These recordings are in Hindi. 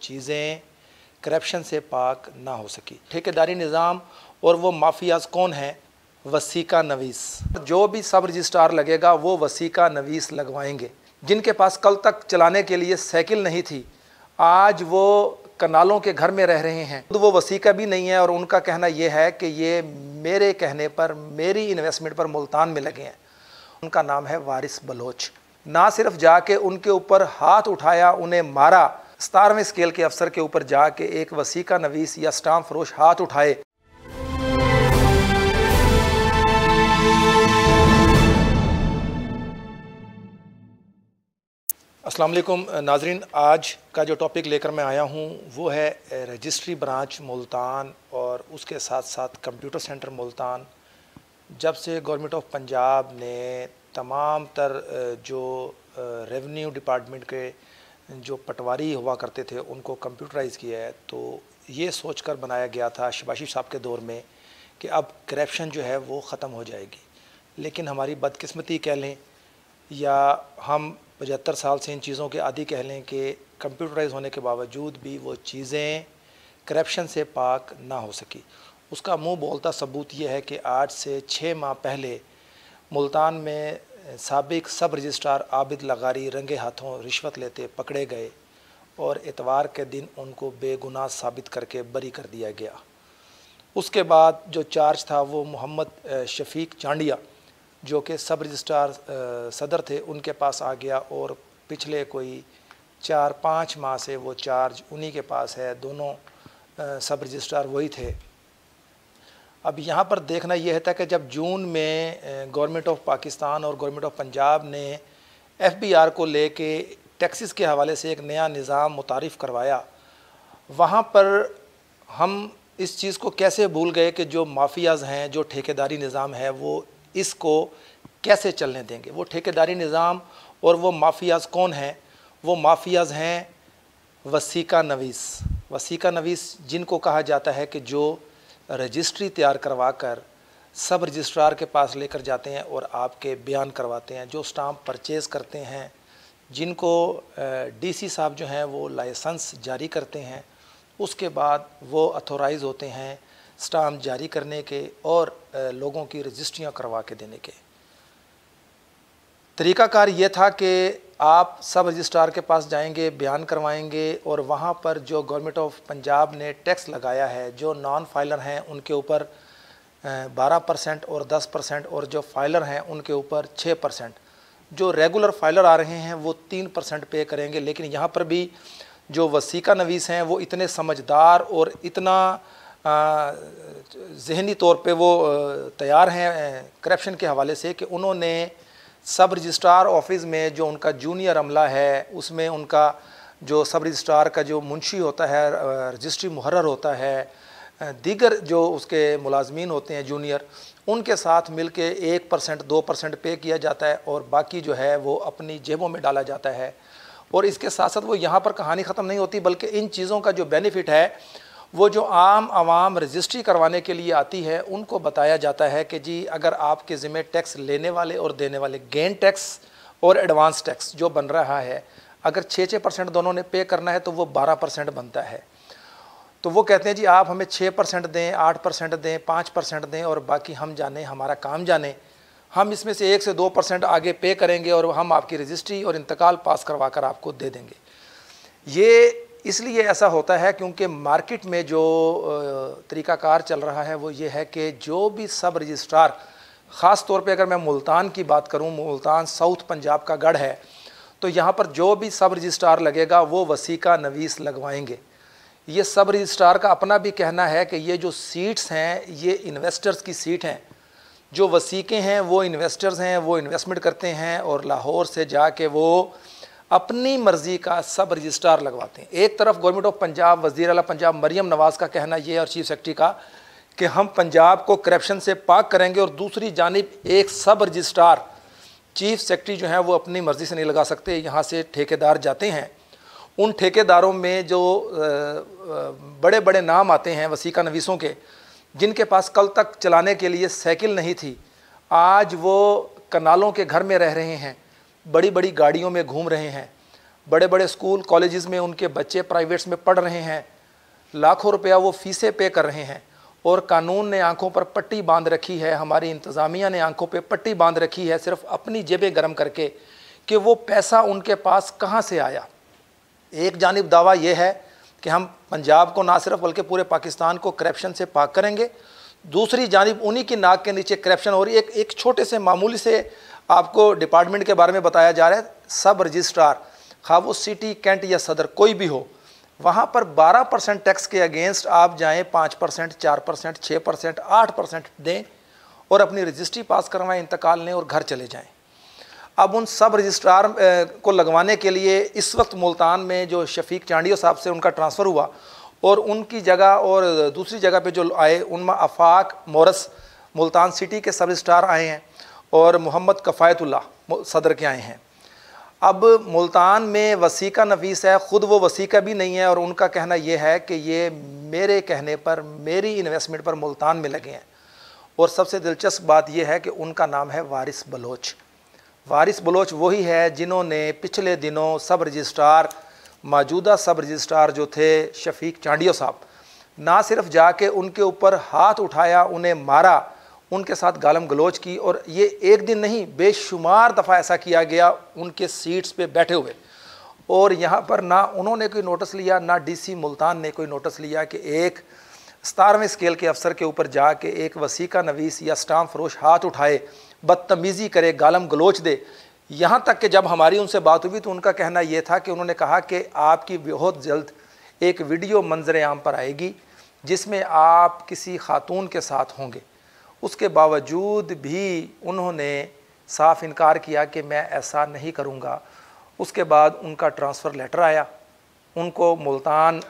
चीज़ें करप्शन से पाक ना हो सकी। ठेकेदारी निज़ाम और वो माफियाज कौन हैं? वसीका नवीस। जो भी सब रजिस्ट्रार लगेगा वो वसीका नवीस लगवाएंगे। जिनके पास कल तक चलाने के लिए साइकिल नहीं थी, आज वो कनालों के घर में रह रहे हैं, तो वो वसीका भी नहीं है और उनका कहना ये है कि ये मेरे कहने पर, मेरी इन्वेस्टमेंट पर मुल्तान में लगे हैं। उनका नाम है वारिस बलोच। ना सिर्फ जाके उनके ऊपर हाथ उठाया, उन्हें मारा, 17वें स्केल के अफसर के ऊपर जाके एक वसीका नवीस या स्टाम्प फरोश हाथ उठाए। अस्सलाम वालेकुम नाजरीन, आज का जो टॉपिक लेकर मैं आया हूँ वो है रजिस्ट्री ब्रांच मुल्तान और उसके साथ साथ कंप्यूटर सेंटर मुल्तान। जब से गवर्नमेंट ऑफ पंजाब ने तमाम तर जो रेवेन्यू डिपार्टमेंट के जो पटवारी हुआ करते थे उनको कंप्यूटराइज़ किया है, तो ये सोचकर बनाया गया था शबाशी साहब के दौर में कि अब करप्शन जो है वो ख़त्म हो जाएगी। लेकिन हमारी बदकिस्मती कह लें या हम 75 साल से इन चीज़ों के आदी कह लें कि कंप्यूटराइज होने के बावजूद भी वो चीज़ें करप्शन से पाक ना हो सकी। उसका मुंह बोलता सबूत ये है कि आज से 6 माह पहले मुल्तान में साबिक सब रजिस्ट्रार आबिद लगारी रंगे हाथों रिश्वत लेते पकड़े गए और इतवार के दिन उनको बेगुनाह साबित करके बरी कर दिया गया। उसके बाद जो चार्ज था वो मोहम्मद शफीक चांडिया जो कि सब रजिस्ट्रार सदर थे उनके पास आ गया और पिछले कोई 4-5 माह से वो चार्ज उन्हीं के पास है। दोनों सब रजिस्ट्रार वही थे। अब यहाँ पर देखना यह था कि जब जून में गवर्नमेंट ऑफ पाकिस्तान और गवर्नमेंट ऑफ पंजाब ने FBR को लेके टैक्सेस के हवाले से एक नया निज़ाम मुतारिफ़ करवाया, वहाँ पर हम इस चीज़ को कैसे भूल गए कि जो माफियाज़ हैं, जो ठेकेदारी निज़ाम है, वो इसको कैसे चलने देंगे। वो ठेकेदारी निज़ाम और वो माफियाज़ कौन हैं? वो माफियाज़ हैं वसीका नवीस। वसीका नवीस जिनको कहा जाता है कि जो रजिस्ट्री तैयार करवा कर सब रजिस्ट्रार के पास लेकर जाते हैं और आपके बयान करवाते हैं, जो स्टाम्प परचेज़ करते हैं, जिनको DC साहब जो हैं वो लाइसेंस जारी करते हैं, उसके बाद वो अथोराइज़ होते हैं स्टाम्प जारी करने के और लोगों की रजिस्ट्रियाँ करवा के देने के। तरीक़ाकार ये था कि आप सब रजिस्ट्रार के पास जाएंगे, बयान करवाएंगे और वहाँ पर जो गवर्नमेंट ऑफ पंजाब ने टैक्स लगाया है, जो नॉन फाइलर हैं उनके ऊपर 12% और 10% और जो फाइलर हैं उनके ऊपर 6%। जो रेगुलर फाइलर आ रहे हैं वो 3% पे करेंगे। लेकिन यहाँ पर भी जो वसीका नवीस हैं वो इतने समझदार और इतना ज़हनी तौर पे वो तैयार हैं करप्शन के हवाले से कि उन्होंने सब रजिस्ट्रार ऑफिस में जो उनका जूनियर अमला है, उसमें उनका जो सब रजिस्ट्रार का जो मुंशी होता है, रजिस्ट्री मुहर्रर होता है, दीगर जो उसके मुलाजमीन होते हैं जूनियर, उनके साथ मिल के 1% 2% पे किया जाता है और बाकी जो है वो अपनी जेबों में डाला जाता है। और इसके साथ साथ वो यहाँ पर कहानी ख़त्म नहीं होती, बल्कि इन चीज़ों का जो बेनिफिट है वो जो आम आवाम रजिस्ट्री करवाने के लिए आती है उनको बताया जाता है कि जी अगर आपके ज़िम्मे टैक्स लेने वाले और देने वाले, गेन टैक्स और एडवांस टैक्स जो बन रहा है, अगर 6% दोनों ने पे करना है तो वो 12% बनता है। तो वो कहते हैं जी आप हमें 6% दें, 8% दें, 5% दें और बाकी हम जाने, हमारा काम जाने, हम इसमें से 1 से 2% आगे पे करेंगे और हम आपकी रजिस्ट्री और इंतकाल पास करवा कर आपको दे देंगे। ये इसलिए ऐसा होता है क्योंकि मार्केट में जो तरीक़ाकार चल रहा है वो ये है कि जो भी सब रजिस्ट्रार, ख़ास तौर पे अगर मैं मुल्तान की बात करूं, मुल्तान साउथ पंजाब का गढ़ है, तो यहाँ पर जो भी सब रजिस्ट्रार लगेगा वो वसीका नवीस लगवाएंगे। ये सब रजिस्ट्रार का अपना भी कहना है कि ये जो सीट्स हैं ये इन्वेस्टर्स की सीट हैं। जो वसीके हैं वो इन्वेस्टर्स हैं, वो इन्वेस्टमेंट करते हैं और लाहौर से जाके वो अपनी मर्ज़ी का सब रजिस्ट्रार लगवाते हैं। एक तरफ गवर्नमेंट ऑफ पंजाब, वज़ीर आला पंजाब मरियम नवाज़ का कहना ये और चीफ सेक्रेटरी का कि हम पंजाब को करप्शन से पाक करेंगे, और दूसरी जानिब एक सब रजिस्ट्रार चीफ सेक्रेटरी जो हैं वो अपनी मर्ज़ी से नहीं लगा सकते। यहाँ से ठेकेदार जाते हैं, उन ठेकेदारों में जो बड़े बड़े नाम आते हैं वसीका नवीसों के, जिनके पास कल तक चलाने के लिए साइकिल नहीं थी, आज वो कनालों के घर में रह रहे हैं, बड़ी बड़ी गाड़ियों में घूम रहे हैं। बड़े बड़े स्कूल कॉलेजेस में उनके बच्चे प्राइवेट्स में पढ़ रहे हैं, लाखों रुपया वो फीसें पे कर रहे हैं, और कानून ने आंखों पर पट्टी बांध रखी है, हमारी इंतज़ामिया ने आंखों पे पट्टी बांध रखी है सिर्फ अपनी जेबें गर्म करके कि वो पैसा उनके पास कहाँ से आया। एक जानिब दावा ये है कि हम पंजाब को ना सिर्फ बल्कि पूरे पाकिस्तान को करप्शन से पाक करेंगे, दूसरी जानिब उन्हीं की नाक के नीचे करप्शन हो रही है। एक छोटे से मामूली से आपको डिपार्टमेंट के बारे में बताया जा रहा है, सब रजिस्ट्रार खा वो सिटी कैंट या सदर कोई भी हो, वहाँ पर 12% टैक्स के अगेंस्ट आप जाएँ 5%, 4%, 6%, 8% दें और अपनी रजिस्ट्री पास करवाएं, इंतकाल लें और घर चले जाएं। अब उन सब रजिस्ट्रार को लगवाने के लिए इस वक्त मुल्तान में जो शफीक चांडियो साहब से उनका ट्रांसफ़र हुआ और उनकी जगह और दूसरी जगह पे जो आए उनमें आफाक मोरस मुल्तान सिटी के सब रजिस्ट्रार आए हैं और मोहम्मद कफ़ायतुल्लाह सदर के आए हैं। अब मुल्तान में वसीका नफीस है, ख़ुद वो वसीका भी नहीं है और उनका कहना ये है कि ये मेरे कहने पर मेरी इन्वेस्टमेंट पर मुल्तान में लगे हैं। और सबसे दिलचस्प बात यह है कि उनका नाम है वारिस बलोच। वारिस बलोच वही है जिन्होंने पिछले दिनों सब रजिस्ट्रार, मौजूदा सब रजिस्ट्रार जो थे शफीक चांडियो साहब, ना सिर्फ जाके उनके ऊपर हाथ उठाया, उन्हें मारा, उनके साथ गालम गलोच की, और ये एक दिन नहीं बेशुमार दफ़ा ऐसा किया गया उनके सीट्स पे बैठे हुए। और यहाँ पर ना उन्होंने कोई नोटिस लिया, ना डीसी मुल्तान ने कोई नोटिस लिया कि एक 17वें स्केल के अफसर के ऊपर जाके एक वसीका नवीस या स्टाम्प फरोश हाथ उठाए, बदतमीज़ी करे, गालम गलोच दे। यहाँ तक कि जब हमारी उनसे बात हुई तो उनका कहना यह था कि उन्होंने कहा कि आपकी बहुत जल्द एक वीडियो मंजर आम पर आएगी जिसमें आप किसी खातून के साथ होंगे। उसके बावजूद भी उन्होंने साफ इनकार किया कि मैं ऐसा नहीं करूँगा। उसके बाद उनका ट्रांसफ़र लेटर आया, उनको मुल्तान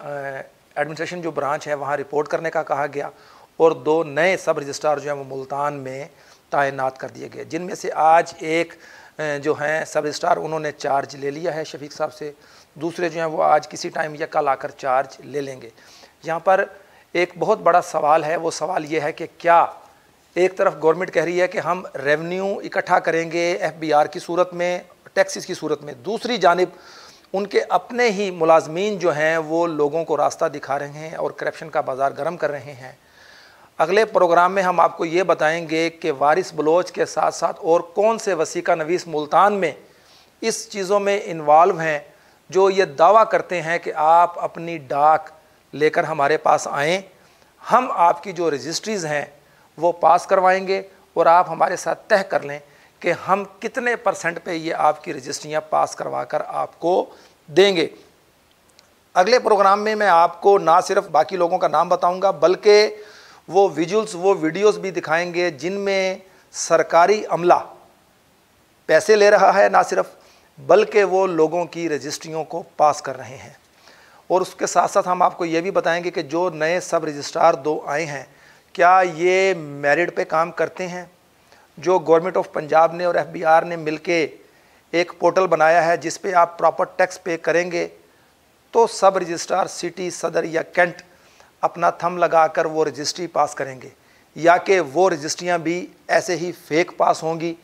एडमिनिस्ट्रेशन जो ब्रांच है वहाँ रिपोर्ट करने का कहा गया और 2 नए सब रजिस्ट्रार जो हैं वो मुल्तान में तैनात कर दिए गए, जिनमें से आज एक जो हैं सब रजिस्ट्रार उन्होंने चार्ज ले लिया है शफीक साहब से, दूसरे जो हैं वो आज किसी टाइम या कल आकर चार्ज ले लेंगे। यहाँ पर एक बहुत बड़ा सवाल है, वो सवाल ये है कि क्या एक तरफ गवर्नमेंट कह रही है कि हम रेवेन्यू इकट्ठा करेंगे FBR की सूरत में, टैक्सेस की सूरत में, दूसरी जानिब उनके अपने ही मुलाजमीन जो हैं वो लोगों को रास्ता दिखा रहे हैं और करप्शन का बाज़ार गर्म कर रहे हैं। अगले प्रोग्राम में हम आपको ये बताएंगे कि वारिस बलोच के साथ साथ और कौन से वसीका नवीस मुल्तान में इस चीज़ों में इन्वॉल्व हैं जो ये दावा करते हैं कि आप अपनी डाक लेकर हमारे पास आएँ, हम आपकी जो रजिस्ट्रीज़ हैं वो पास करवाएंगे और आप हमारे साथ तय कर लें कि हम कितने % पे ये आपकी रजिस्ट्रियाँ पास करवा कर आपको देंगे। अगले प्रोग्राम में मैं आपको ना सिर्फ बाकी लोगों का नाम बताऊंगा बल्कि वो विजुअल्स, वो वीडियोस भी दिखाएंगे जिनमें सरकारी अमला पैसे ले रहा है, ना सिर्फ बल्कि वो लोगों की रजिस्ट्रियों को पास कर रहे हैं। और उसके साथ साथ हम आपको ये भी बताएंगे कि जो नए सब रजिस्ट्रार 2 आए हैं क्या ये मेरिट पे काम करते हैं। जो गवर्नमेंट ऑफ पंजाब ने और FBR ने मिलके एक पोर्टल बनाया है जिस पे आप प्रॉपर टैक्स पे करेंगे तो सब रजिस्ट्रार सिटी, सदर या कैंट अपना थंब लगाकर वो रजिस्ट्री पास करेंगे, या कि वो रजिस्ट्रियाँ भी ऐसे ही फेक पास होंगी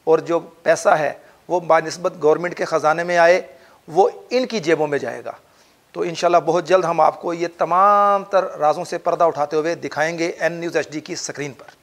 और जो पैसा है वो बानिस्बत गवर्नमेंट के ख़जाने में आए वो इनकी जेबों में जाएगा। तो इंशाल्लाह बहुत जल्द हम आपको ये तमाम तर राजों से पर्दा उठाते हुए दिखाएंगे N News HD की स्क्रीन पर।